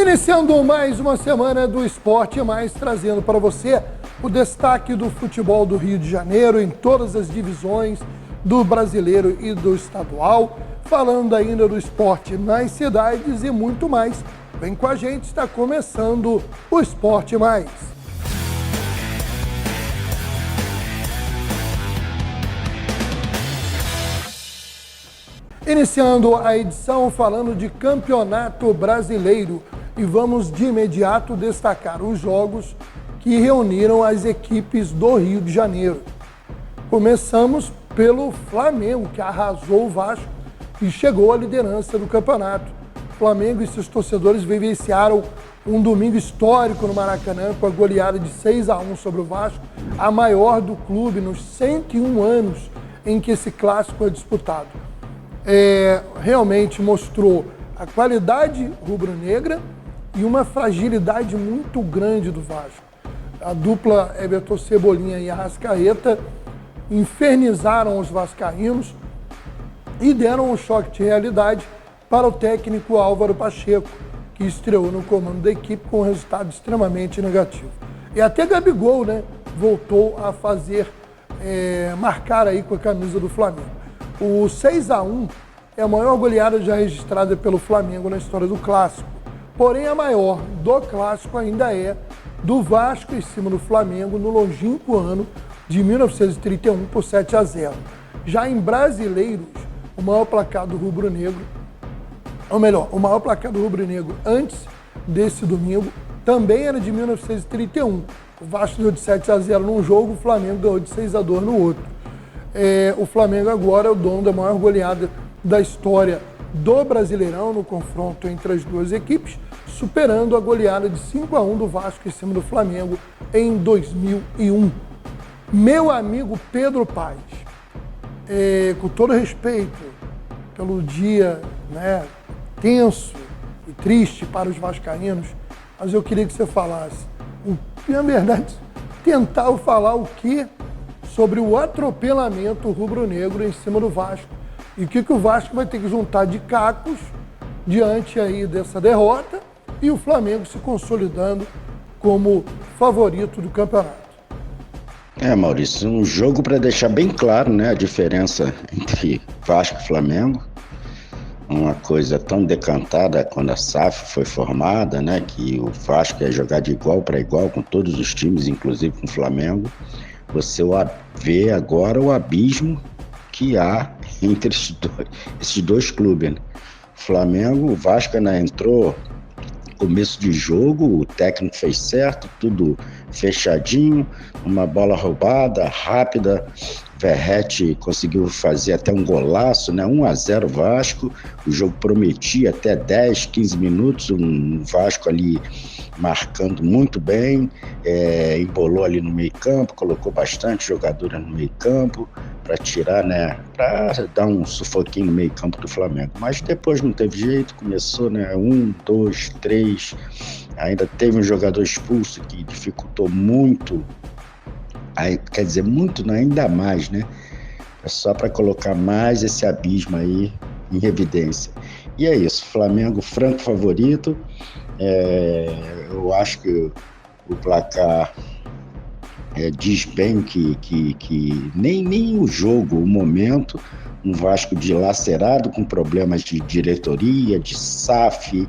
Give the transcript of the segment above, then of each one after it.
Iniciando mais uma semana do Esporte Mais, trazendo para você o destaque do futebol do Rio de Janeiro em todas as divisões do brasileiro e do estadual, falando ainda do esporte nas cidades e muito mais. Vem com a gente, está começando o Esporte Mais. Iniciando a edição falando de Campeonato Brasileiro e vamos de imediato destacar os jogos que reuniram as equipes do Rio de Janeiro. Começamos pelo Flamengo, que arrasou o Vasco e chegou à liderança do campeonato. O Flamengo e seus torcedores vivenciaram um domingo histórico no Maracanã com a goleada de 6-1 sobre o Vasco, a maior do clube nos 101 anos em que esse clássico é disputado. Realmente mostrou a qualidade rubro-negra e uma fragilidade muito grande do Vasco. A dupla Everton Cebolinha e Arrascaeta infernizaram os vascaínos e deram um choque de realidade para o técnico Álvaro Pacheco, que estreou no comando da equipe com um resultado extremamente negativo. E até Gabigol, voltou a marcar aí com a camisa do Flamengo. O 6-1 é a maior goleada já registrada pelo Flamengo na história do Clássico. Porém, a maior do Clássico ainda é do Vasco em cima do Flamengo no longínquo ano de 1931 por 7-0. Já em Brasileiros, o maior placar do rubro-negro, o maior placar do rubro-negro antes desse domingo também era de 1931. O Vasco deu de 7-0 num jogo, o Flamengo ganhou de 6-2 no outro. O Flamengo agora é o dono da maior goleada da história do Brasileirão no confronto entre as duas equipes, superando a goleada de 5-1 do Vasco em cima do Flamengo em 2001. Meu amigo Pedro Paz, com todo respeito pelo dia tenso e triste para os vascaínos, mas eu queria que você falasse, na verdade, tentar falar o que sobre o atropelamento rubro-negro em cima do Vasco e o que o Vasco vai ter que juntar de cacos diante aí dessa derrota e o Flamengo se consolidando como favorito do campeonato. Maurício, um jogo para deixar bem claro, a diferença entre Vasco e Flamengo. Uma coisa tão decantada quando a SAF foi formada, que o Vasco ia jogar de igual para igual com todos os times, inclusive com o Flamengo. Você vê agora o abismo que há entre esses dois clubes. O Vasco entrou começo de jogo, o técnico fez certo, tudo fechadinho, uma bola roubada, rápida, Verratti conseguiu fazer até um golaço, 1-0 Vasco, o jogo prometia até 10, 15 minutos, um Vasco ali marcando muito bem, embolou ali no meio campo, colocou bastante jogadora no meio campo para tirar, para dar um sufoquinho no meio campo do Flamengo, mas depois não teve jeito, começou, 1, 2, 3, ainda teve um jogador expulso que dificultou muito, quer dizer, muito não, ainda mais, é só para colocar mais esse abismo aí em evidência. E é isso, Flamengo franco favorito, eu acho que o placar diz bem que nem o jogo, o momento, um Vasco dilacerado com problemas de diretoria, de SAF,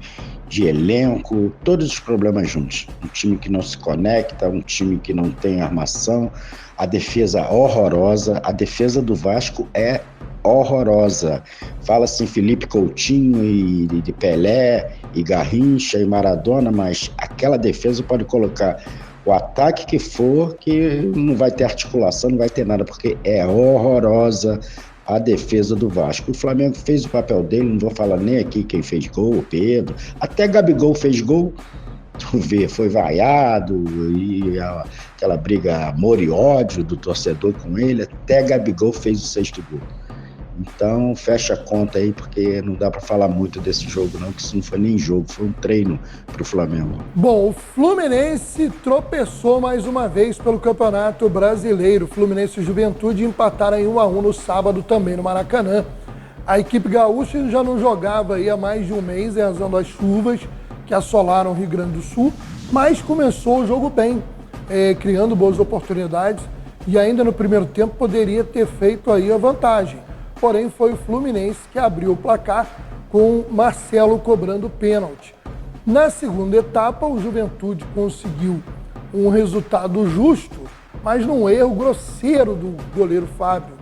de elenco, todos os problemas juntos. Um time que não se conecta, um time que não tem armação, a defesa horrorosa, a defesa do Vasco é horrorosa. Fala-se em Felipe Coutinho e de Pelé e Garrincha e Maradona, mas aquela defesa pode colocar o ataque que for, que não vai ter articulação, não vai ter nada, porque é horrorosa a defesa do Vasco. O Flamengo fez o papel dele, não vou falar nem aqui quem fez gol, o Pedro, até Gabigol fez gol, tu vê, foi vaiado, e aquela briga amor e ódio do torcedor com ele, até Gabigol fez o 6º gol. Então fecha a conta aí, porque não dá para falar muito desse jogo não, que isso não foi nem jogo, foi um treino para o Flamengo. Bom, o Fluminense tropeçou mais uma vez pelo Campeonato Brasileiro. Fluminense e Juventude empataram em 1-1 no sábado também no Maracanã. A equipe gaúcha já não jogava aí há mais de um mês em razão das chuvas que assolaram o Rio Grande do Sul, mas começou o jogo bem, criando boas oportunidades e ainda no primeiro tempo poderia ter feito aí a vantagem. Porém, foi o Fluminense que abriu o placar com Marcelo cobrando pênalti. Na segunda etapa, o Juventude conseguiu um resultado justo, mas num erro grosseiro do goleiro Fábio,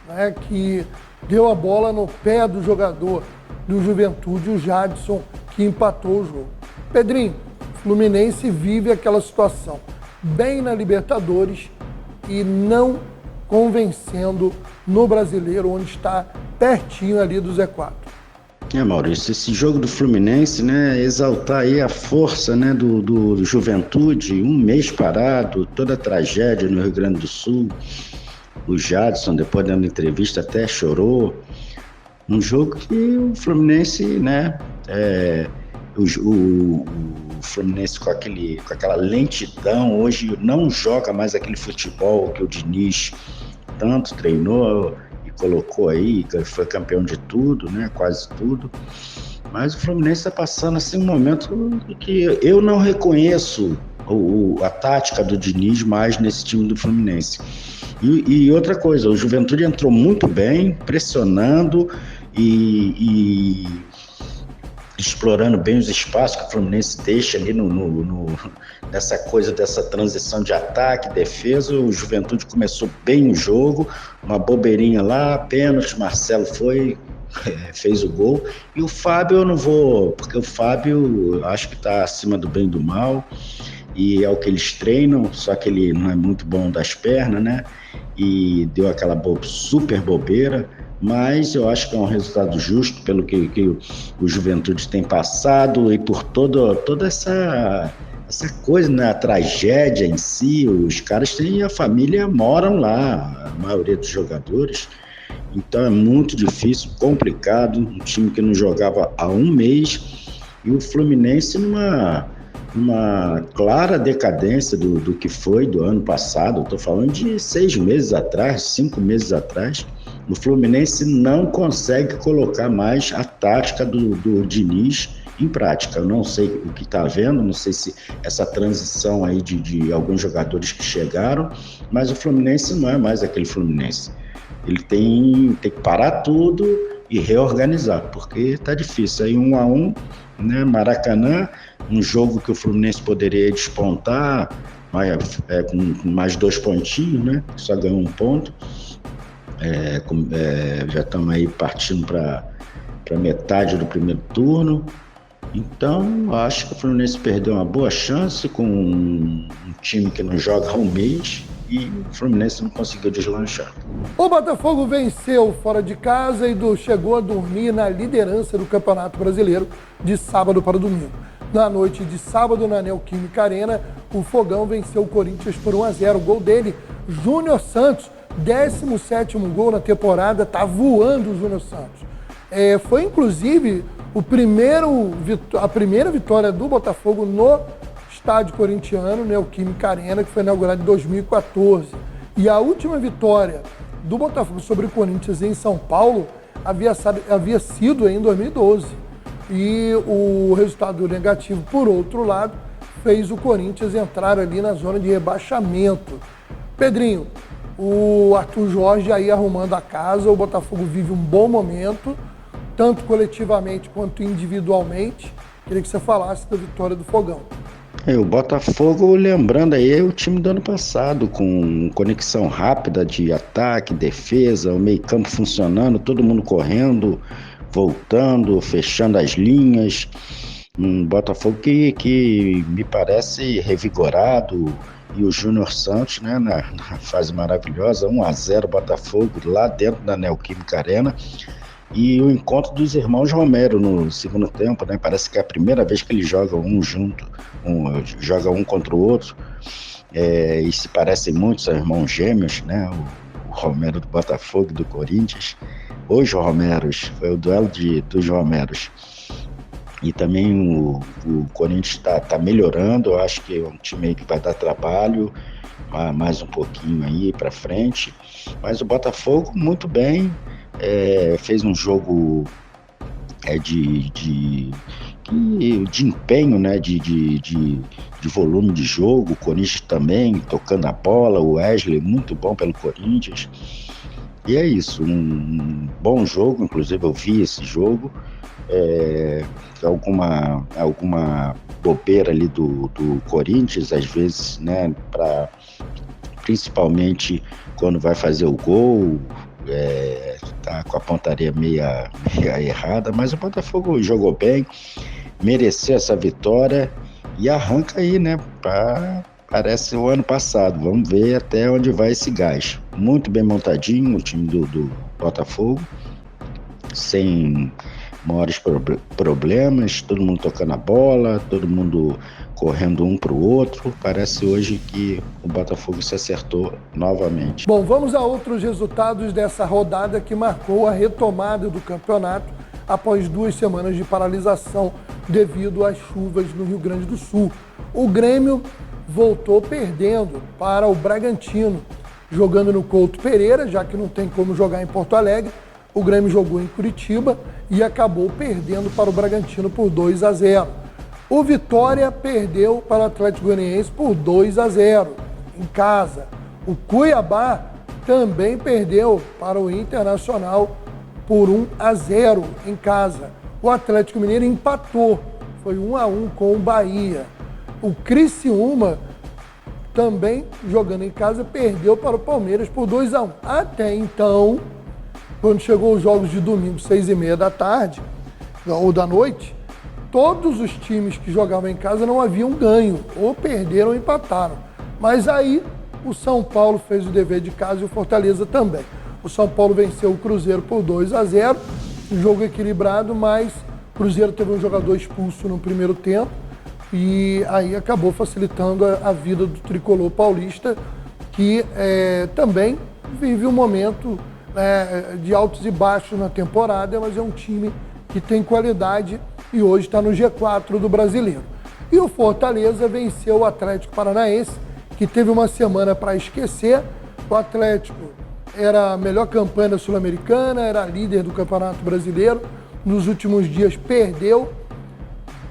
né, que deu a bola no pé do jogador do Juventude, o Jadson, que empatou o jogo. Pedrinho, Fluminense vive aquela situação bem na Libertadores e não convencendo no Brasileiro, onde está pertinho ali do Z4. Maurício, esse jogo do Fluminense, né, exaltar aí a força, né, do Juventude, um mês parado, toda a tragédia no Rio Grande do Sul. O Jadson, depois dando entrevista, até chorou. Um jogo que o Fluminense, né, o Fluminense com aquela lentidão, hoje não joga mais aquele futebol que o Diniz tanto treinou e colocou aí, foi campeão de tudo, né, quase tudo. Mas o Fluminense está passando assim um momento que eu não reconheço a tática do Diniz mais nesse time do Fluminense. E outra coisa, o Juventude entrou muito bem, pressionando e explorando bem os espaços que o Fluminense deixa ali nessa coisa dessa transição de ataque, defesa. O Juventude começou bem o jogo, uma bobeirinha lá, pênalti, Marcelo fez o gol. E o Fábio eu não vou, porque o Fábio acho que está acima do bem e do mal, e é o que eles treinam, só que ele não é muito bom das pernas, né? E deu aquela super bobeira, mas eu acho que é um resultado justo pelo que o Juventude tem passado e por toda essa coisa, né? A tragédia em si. Os caras têm a família, moram lá, a maioria dos jogadores. Então é muito difícil, complicado, um time que não jogava há um mês, e o Fluminense numa clara decadência do que foi do ano passado. Estou falando de 6 meses atrás, 5 meses atrás. O Fluminense não consegue colocar mais a tática do Diniz em prática. Eu não sei o que está vendo, não sei se essa transição aí de alguns jogadores que chegaram, mas o Fluminense não é mais aquele Fluminense. Ele tem que parar tudo e reorganizar, porque está difícil. Aí 1-1, né, Maracanã, um jogo que o Fluminense poderia despontar, com mais 2 pontinhos, né? Só ganhou 1 ponto. Já estamos aí partindo para metade do primeiro turno. Então, acho que o Fluminense perdeu uma boa chance com um time que não joga há um mês, e o Fluminense não conseguiu deslanchar. O Botafogo venceu fora de casa e chegou a dormir na liderança do Campeonato Brasileiro de sábado para domingo. Na noite de sábado, na Neoquímica Arena, o Fogão venceu o Corinthians por 1-0. O gol dele, Júnior Santos, 17º gol na temporada, tá voando o Júnior Santos. Foi inclusive a primeira vitória do Botafogo no estádio corintiano, Neoquímica Arena, que foi inaugurado em 2014. E a última vitória do Botafogo sobre o Corinthians em São Paulo havia sido em 2012. E o resultado negativo, por outro lado, fez o Corinthians entrar ali na zona de rebaixamento. Pedrinho, o Arthur Jorge aí arrumando a casa, o Botafogo vive um bom momento, tanto coletivamente quanto individualmente. Queria que você falasse da vitória do Fogão. O Botafogo, lembrando aí, o time do ano passado, com conexão rápida de ataque, defesa, o meio-campo funcionando, todo mundo correndo, voltando, fechando as linhas. Um Botafogo que me parece revigorado. E o Júnior Santos, né, na fase maravilhosa, 1-0 Botafogo, lá dentro da Neoquímica Arena. E o encontro dos irmãos Romero no segundo tempo, né? Parece que é a primeira vez que eles jogam joga um contra o outro. E se parecem muito, são irmãos gêmeos, né? O Romero do Botafogo e do Corinthians. Os Romeros, foi o duelo dos Romeros. E também o Corinthians está melhorando. Eu acho que é um time aí que vai dar trabalho, mais um pouquinho aí para frente. Mas o Botafogo, muito bem. Fez um jogo de empenho, né, de volume de jogo. O Corinthians também tocando a bola, o Wesley muito bom pelo Corinthians. E é isso, um bom jogo, inclusive eu vi esse jogo. Alguma bobeira ali do Corinthians, às vezes, né, principalmente quando vai fazer o gol, tá com a pontaria meia errada, mas o Botafogo jogou bem, mereceu essa vitória e arranca aí, né, parece o ano passado. Vamos ver até onde vai esse gás. Muito bem montadinho o time do Botafogo, sem maiores problemas, todo mundo tocando a bola, todo mundo correndo um para o outro. Parece hoje que o Botafogo se acertou novamente. Bom, vamos a outros resultados dessa rodada que marcou a retomada do campeonato após 2 semanas de paralisação devido às chuvas no Rio Grande do Sul. O Grêmio voltou perdendo para o Bragantino, jogando no Couto Pereira, já que não tem como jogar em Porto Alegre. O Grêmio jogou em Curitiba e acabou perdendo para o Bragantino por 2-0. O Vitória perdeu para o Atlético Goianiense por 2-0 em casa. O Cuiabá também perdeu para o Internacional por 1-0 em casa. O Atlético Mineiro empatou, foi 1-1 com o Bahia. O Criciúma, também jogando em casa, perdeu para o Palmeiras por 2-1. Até então, quando chegou os jogos de domingo, 6h30 da tarde, ou da noite, todos os times que jogavam em casa não haviam ganho, ou perderam ou empataram. Mas aí, o São Paulo fez o dever de casa e o Fortaleza também. O São Paulo venceu o Cruzeiro por 2-0, um jogo equilibrado, mas o Cruzeiro teve um jogador expulso no primeiro tempo, e aí acabou facilitando a vida do tricolor paulista, que também vive um momento de altos e baixos na temporada, mas é um time que tem qualidade e hoje está no G4 do Brasileiro. E o Fortaleza venceu o Atlético Paranaense, que teve uma semana para esquecer. O Atlético era a melhor campanha da Sul-Americana, era líder do Campeonato Brasileiro. Nos últimos dias perdeu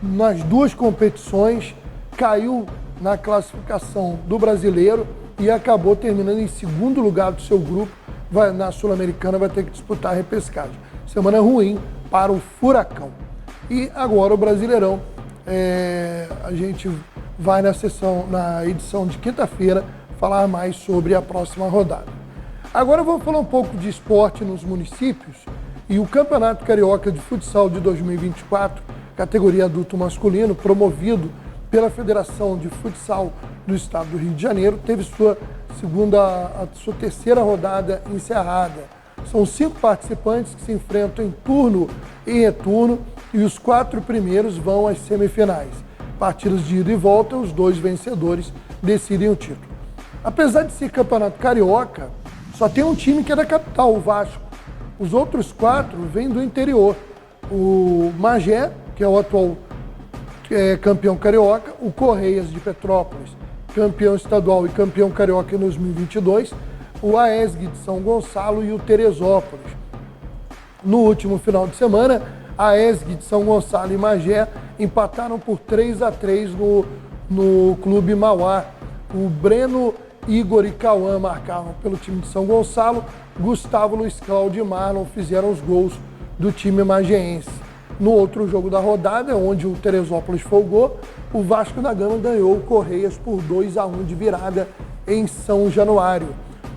nas 2 competições, caiu na classificação do Brasileiro e acabou terminando em segundo lugar do seu grupo. Na Sul-Americana vai ter que disputar a repescagem. Semana ruim para o Furacão. E agora o Brasileirão, a gente vai na edição de quinta-feira, falar mais sobre a próxima rodada. Agora vamos falar um pouco de esporte nos municípios e o Campeonato Carioca de Futsal de 2024, categoria adulto masculino, promovido pela Federação de Futsal do Estado do Rio de Janeiro, teve sua terceira rodada encerrada. São 5 participantes que se enfrentam em turno e retorno e os 4 primeiros vão às semifinais. Partidas de ida e volta, os 2 vencedores decidem o título. Apesar de ser campeonato carioca, só tem um time que é da capital, o Vasco. Os outros 4 vêm do interior. O Magé, que é o atual campeão carioca, o Correias de Petrópolis, campeão estadual e campeão carioca em 2022, o AESG de São Gonçalo e o Teresópolis. No último final de semana, a AESG de São Gonçalo e Magé empataram por 3-3 no Clube Mauá. O Breno, Igor e Cauã marcavam pelo time de São Gonçalo, Gustavo, Luiz Cláudio e Marlon fizeram os gols do time magéense. No outro jogo da rodada, onde o Teresópolis folgou, o Vasco da Gama ganhou o Correias por 2-1 de virada em São Januário.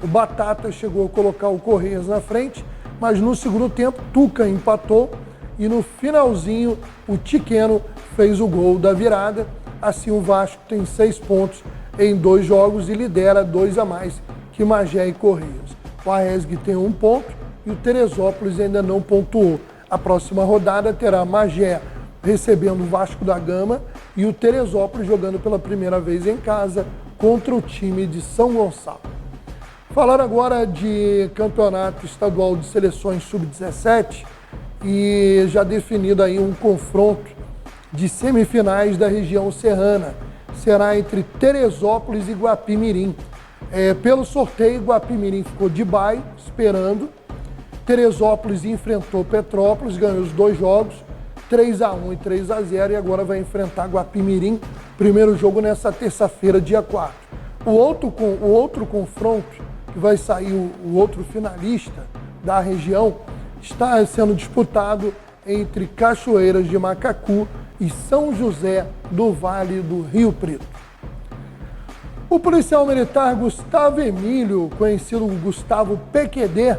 O Batata chegou a colocar o Correias na frente, mas no segundo tempo, Tuca empatou e no finalzinho, o Tiqueno fez o gol da virada. Assim, o Vasco tem 6 pontos em 2 jogos e lidera 2 a mais que Magé e Correias. O AESG tem 1 ponto e o Teresópolis ainda não pontuou. A próxima rodada terá Magé recebendo o Vasco da Gama e o Teresópolis jogando pela primeira vez em casa contra o time de São Gonçalo. Falar agora de campeonato estadual de seleções sub-17 e já definido aí um confronto de semifinais da região serrana. Será entre Teresópolis e Guapimirim. Pelo sorteio, Guapimirim ficou de bye, esperando. Teresópolis enfrentou Petrópolis, ganhou os 2 jogos. 3-1 e 3-0, e agora vai enfrentar Guapimirim, primeiro jogo nessa terça-feira, dia 4. O outro confronto, que vai sair o outro finalista da região, está sendo disputado entre Cachoeiras de Macacu e São José do Vale do Rio Preto. O policial militar Gustavo Emílio, conhecido Gustavo PQD,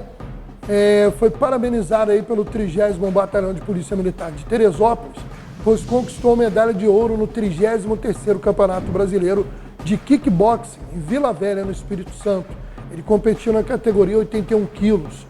foi parabenizado aí pelo 30º Batalhão de Polícia Militar de Teresópolis, pois conquistou medalha de ouro no 33º Campeonato Brasileiro de Kickboxing em Vila Velha, no Espírito Santo. Ele competiu na categoria 81 quilos.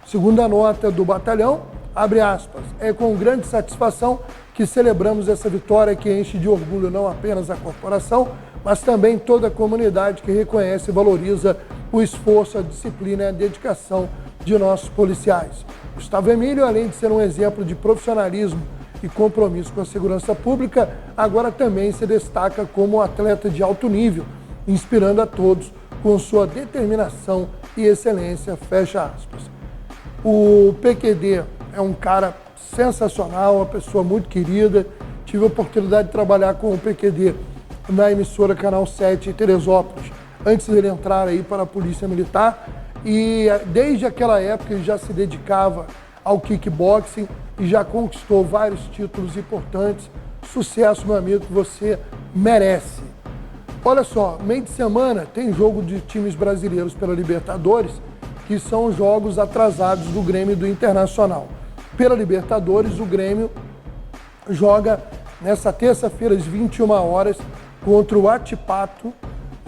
Segundo a nota do batalhão, abre aspas, é com grande satisfação que celebramos essa vitória que enche de orgulho não apenas a corporação, mas também toda a comunidade que reconhece e valoriza o esforço, a disciplina e a dedicação de nossos policiais. Gustavo Emílio, além de ser um exemplo de profissionalismo e compromisso com a segurança pública, agora também se destaca como um atleta de alto nível, inspirando a todos com sua determinação e excelência, fecha aspas. O PQD é um cara sensacional, uma pessoa muito querida. Tive a oportunidade de trabalhar com o PQD na emissora Canal 7 em Teresópolis, antes dele entrar aí para a Polícia Militar. E desde aquela época ele já se dedicava ao kickboxing e já conquistou vários títulos importantes. Sucesso, meu amigo, que você merece. Olha só, meio de semana tem jogo de times brasileiros pela Libertadores, que são os jogos atrasados do Grêmio e do Internacional. Pela Libertadores, o Grêmio joga nessa terça-feira às 21 horas contra o Atipato,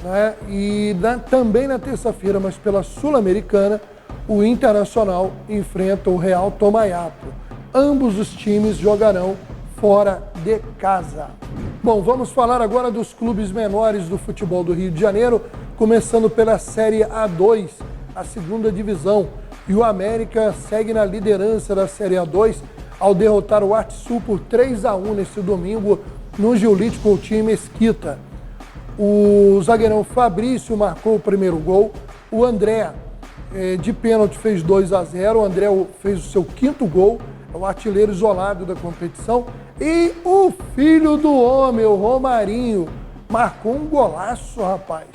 né? E também na terça-feira, mas pela Sul-Americana, o Internacional enfrenta o Real Tomaiapo. Ambos os times jogarão fora de casa. Bom, vamos falar agora dos clubes menores do futebol do Rio de Janeiro, começando pela Série A2, a segunda divisão. E o América segue na liderança da Série A2 ao derrotar o Arte-Sul por 3-1 nesse domingo no Giulite Coutinho e Mesquita. O zagueirão Fabrício marcou o primeiro gol. O André, de pênalti, fez 2-0. O André fez o seu quinto gol, é o artilheiro isolado da competição. E o filho do homem, o Romarinho, marcou um golaço, rapaz.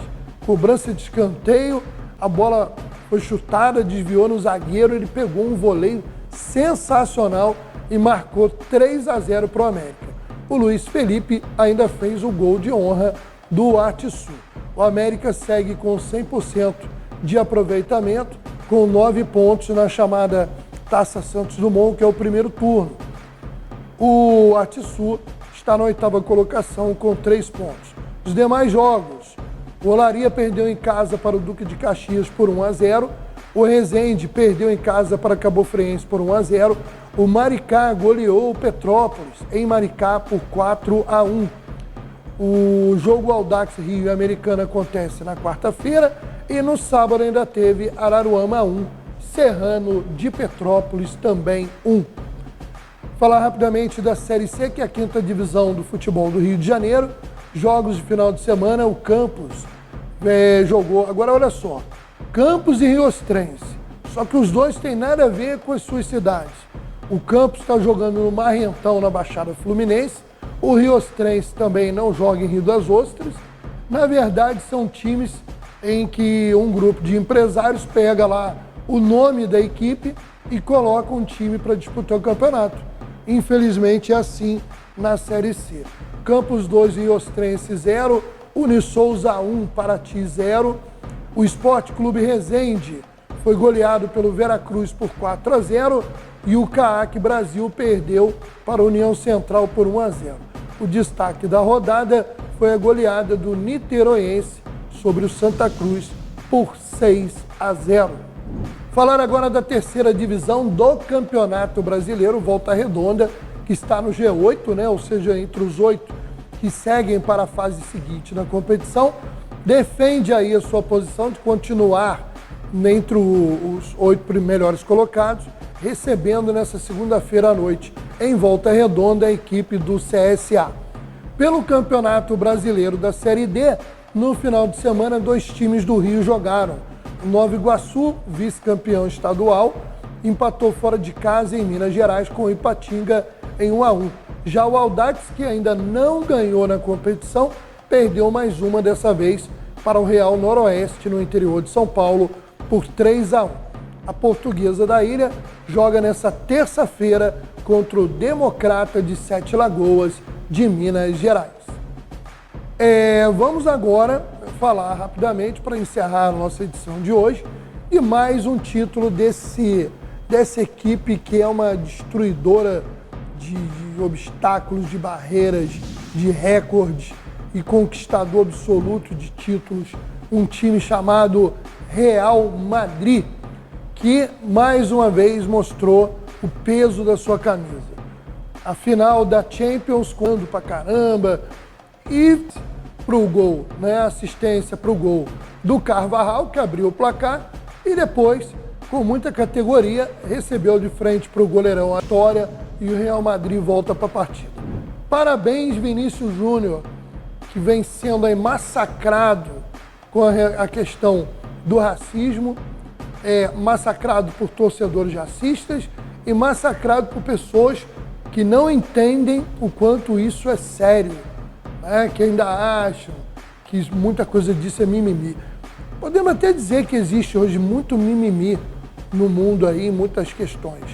Cobrança de escanteio, a bola foi chutada, desviou no zagueiro, ele pegou um voleio sensacional e marcou 3-0 para o América. O Luiz Felipe ainda fez o gol de honra do Arte-Sul. O América segue com 100% de aproveitamento, com 9 pontos na chamada Taça Santos Dumont, que é o primeiro turno. O Arte-Sul está na 8ª colocação com 3 pontos. Os demais jogos, o Olaria perdeu em casa para o Duque de Caxias por 1-0. O Resende perdeu em casa para Cabo Friense por 1-0. O Maricá goleou o Petrópolis em Maricá por 4-1. O jogo Audax Rio e Americana acontece na quarta-feira e no sábado ainda teve Araruama 1, Serrano de Petrópolis também 1. Falar rapidamente da Série C, que é a 5ª divisão do futebol do Rio de Janeiro. Jogos de final de semana, o Campos jogou. Agora olha só, Campos e Riostrense, só que os dois têm nada a ver com as suas cidades. O Campos está jogando no Marrentão, na Baixada Fluminense. O Riostrense também não joga em Rio das Ostras. Na verdade, são times em que um grupo de empresários pega lá o nome da equipe e coloca um time para disputar o campeonato. Infelizmente é assim na Série C. Campos 2 e Riostrense 0, Unisouza 1, Paraty 0. O Esporte Clube Resende foi goleado pelo Veracruz por 4-0 e o CAAC Brasil perdeu para a União Central por 1-0. O destaque da rodada foi a goleada do Niteroense sobre o Santa Cruz por 6-0. Falar agora da 3ª divisão do Campeonato Brasileiro, Volta Redonda, que está no G8, né? Ou seja, entre os 8 que seguem para a fase seguinte na competição, defende aí a sua posição de continuar entre os 8 melhores colocados, recebendo nessa segunda-feira à noite, em Volta Redonda, a equipe do CSA. Pelo Campeonato Brasileiro da Série D, no final de semana, 2 times do Rio jogaram. O Nova Iguaçu, vice-campeão estadual, empatou fora de casa em Minas Gerais com o Ipatinga em 1-1. Já o Audax, que ainda não ganhou na competição, perdeu mais uma dessa vez para o Real Noroeste, no interior de São Paulo, por 3-1. A Portuguesa da Ilha joga nessa terça-feira contra o Democrata de Sete Lagoas, de Minas Gerais. Vamos agora falar rapidamente, para encerrar a nossa edição de hoje, de mais um título dessa equipe que é uma destruidora de obstáculos, de barreiras, de recordes e conquistador absoluto de títulos, um time chamado Real Madrid, que mais uma vez mostrou o peso da sua camisa. A final da Champions, quando pra caramba, e pro gol, né, assistência pro gol do Carvajal, que abriu o placar, e depois, com muita categoria, recebeu de frente pro goleirão a vitória e o Real Madrid volta para a partida. Parabéns, Vinícius Júnior, que vem sendo aí massacrado com a questão do racismo, massacrado por torcedores racistas e massacrado por pessoas que não entendem o quanto isso é sério, né? Que ainda acham que muita coisa disso é mimimi. Podemos até dizer que existe hoje muito mimimi no mundo aí, muitas questões,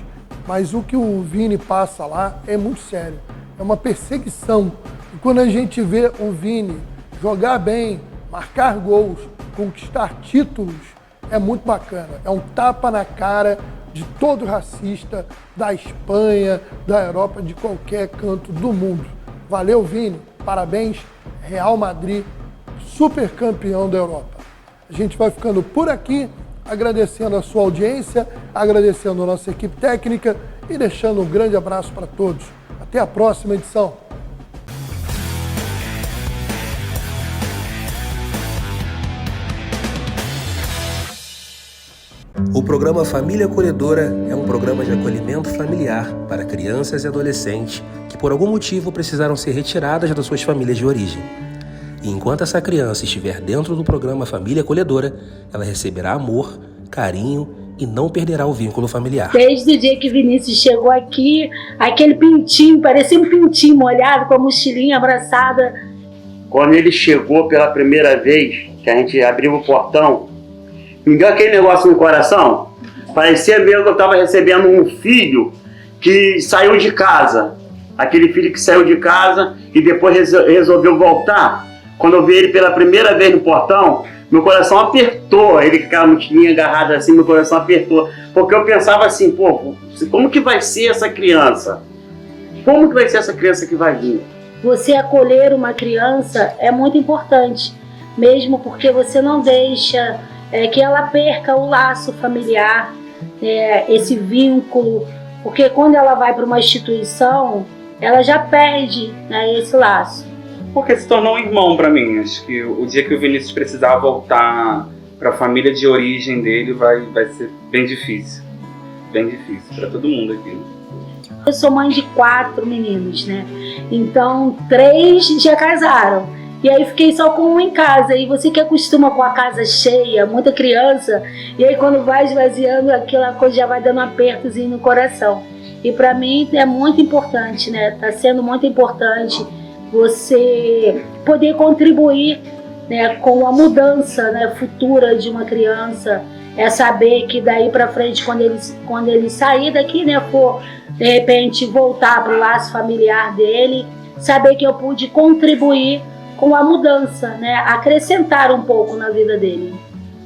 mas o que o Vini passa lá é muito sério, é uma perseguição. E quando a gente vê o Vini jogar bem, marcar gols, conquistar títulos, é muito bacana. É um tapa na cara de todo racista da Espanha, da Europa, de qualquer canto do mundo. Valeu, Vini. Parabéns. Real Madrid, super campeão da Europa. A gente vai ficando por aqui, agradecendo a sua audiência, agradecendo a nossa equipe técnica e deixando um grande abraço para todos. Até a próxima edição. O programa Família Acolhedora é um programa de acolhimento familiar para crianças e adolescentes que por algum motivo precisaram ser retiradas das suas famílias de origem. E enquanto essa criança estiver dentro do programa Família Acolhedora, ela receberá amor, carinho e não perderá o vínculo familiar. Desde o dia que Vinícius chegou aqui, aquele pintinho, parecia um pintinho molhado, com a mochilinha abraçada. Quando ele chegou pela primeira vez, que a gente abriu o portão, me deu aquele negócio no coração. Parecia mesmo que eu estava recebendo um filho que saiu de casa. Aquele filho que saiu de casa e depois resolveu voltar. Quando eu vi ele pela primeira vez no portão, meu coração apertou. Ele com aquela mochilinha agarrada assim, meu coração apertou. Porque eu pensava assim, pô, como que vai ser essa criança? Como que vai ser essa criança que vai vir? Você acolher uma criança é muito importante, mesmo porque você não deixa que ela perca o laço familiar, esse vínculo, porque quando ela vai para uma instituição, ela já perde, né, esse laço. Porque se tornou um irmão para mim. Acho que o dia que o Vinícius precisar voltar para a família de origem dele vai ser bem difícil para todo mundo aqui. Eu sou mãe de 4 meninos, né? Então 3 já casaram. E aí fiquei só com um em casa. E você que acostuma com a casa cheia, muita criança, e aí quando vai esvaziando, aquela coisa já vai dando um apertozinho no coração. E para mim é muito importante, né? Tá sendo muito importante você poder contribuir, né, com a mudança, né, futura de uma criança. É saber que daí para frente, quando ele sair daqui, né, for de repente voltar para o laço familiar dele, saber que eu pude contribuir com a mudança, né, acrescentar um pouco na vida dele.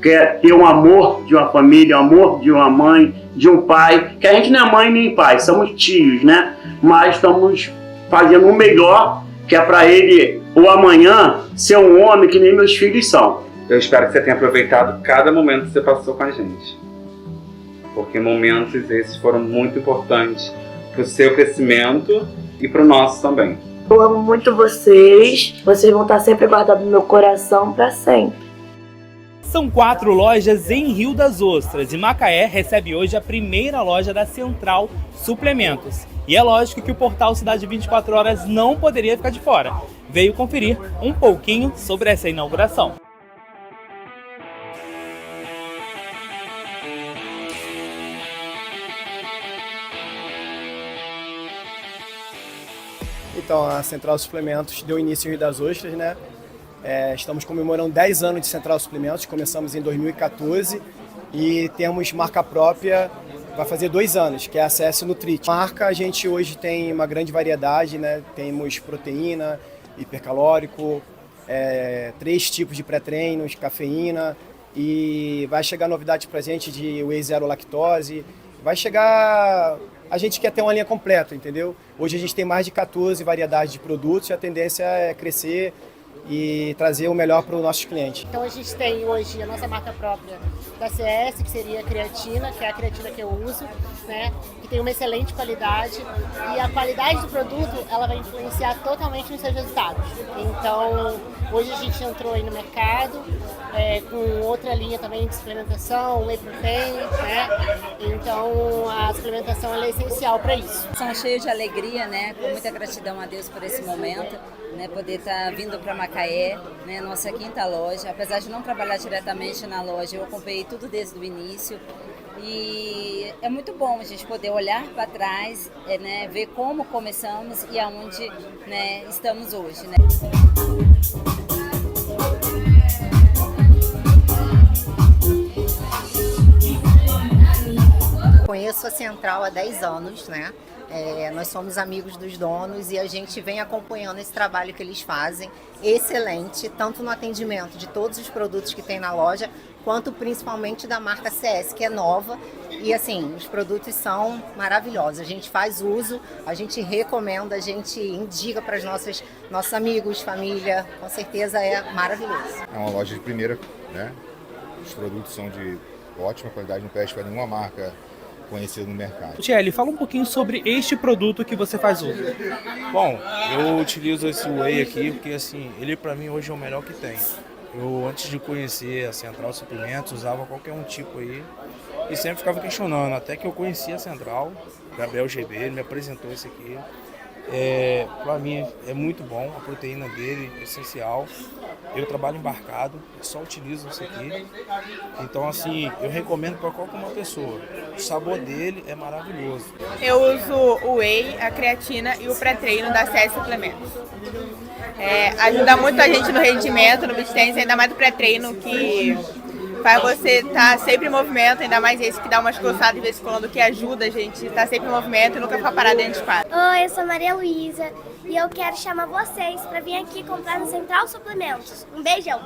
Quer ter um amor de uma família, um amor de uma mãe, de um pai, que a gente não é mãe nem pai, somos tios, né? Mas estamos fazendo o melhor, que é para ele, o amanhã, ser um homem que nem meus filhos são. Eu espero que você tenha aproveitado cada momento que você passou com a gente. Porque momentos esses foram muito importantes para o seu crescimento e para o nosso também. Eu amo muito vocês. Vocês vão estar sempre guardados no meu coração para sempre. São 4 lojas em Rio das Ostras e Macaé recebe hoje a primeira loja da Central Suplementos. E é lógico que o portal Cidade 24 Horas não poderia ficar de fora. Veio conferir um pouquinho sobre essa inauguração. Então, a Central Suplementos deu início em Rio das Ostras, né? Estamos comemorando 10 anos de Central Suplementos, começamos em 2014 e temos marca própria, vai fazer 2 anos, que é a CS Nutrit. Marca, a gente hoje tem uma grande variedade, né? Temos proteína, hipercalórico, 3 tipos de pré-treinos, cafeína, e vai chegar novidade pra gente de whey zero lactose, vai chegar... A gente quer ter uma linha completa, entendeu? Hoje a gente tem mais de 14 variedades de produtos e a tendência é crescer e trazer o melhor para os nossos clientes. Então a gente tem hoje a nossa marca própria da CS, que seria a creatina, que é a creatina que eu uso, né? Que tem uma excelente qualidade, e a qualidade do produto ela vai influenciar totalmente nos seus resultados. Então hoje a gente entrou aí no mercado com outra linha também de suplementação, whey protein, né? Então a suplementação ela é essencial para isso. São cheios de alegria, né? Com muita gratidão a Deus por esse momento, né? Poder estar vindo para Macaé, né? Nossa 5ª loja. Apesar de não trabalhar diretamente na loja, eu acompanhei tudo desde o início. E é muito bom a gente poder olhar para trás, né? Ver como começamos e aonde, né, estamos hoje, né? Conheço a Central há 10 anos, né? Nós somos amigos dos donos e a gente vem acompanhando esse trabalho que eles fazem, excelente, tanto no atendimento de todos os produtos que tem na loja, quanto principalmente da marca CS, que é nova, e assim, os produtos são maravilhosos. A gente faz uso, a gente recomenda, a gente indica para os nossos amigos, família, com certeza é maravilhoso. É uma loja de primeira, né? Os produtos são de ótima qualidade, não perde para nenhuma marca conhecido no mercado. Tiele, fala um pouquinho sobre este produto que você faz uso. Bom, eu utilizo esse whey aqui porque assim, ele para mim hoje é o melhor que tem. Eu antes de conhecer a Central Suplementos usava qualquer um tipo aí e sempre ficava questionando, até que eu conheci a Central, Gabriel GB, ele me apresentou esse aqui. Para mim é muito bom, a proteína dele é essencial. Eu trabalho embarcado, só utilizo isso aqui. Então assim, eu recomendo para qualquer uma pessoa. O sabor dele é maravilhoso. Eu uso o whey, a creatina e o pré-treino da CS Suplementos. Ajuda muito a gente no rendimento, no beach tennis, ainda mais do pré-treino, que faz você estar sempre em movimento, ainda mais esse que dá umas coçadas de vez em quando, que ajuda a gente a estar sempre em movimento e nunca ficar parado dentro de quadra. Oi, eu sou a Maria Luísa e eu quero chamar vocês para vir aqui comprar no Central Suplementos. Um beijão!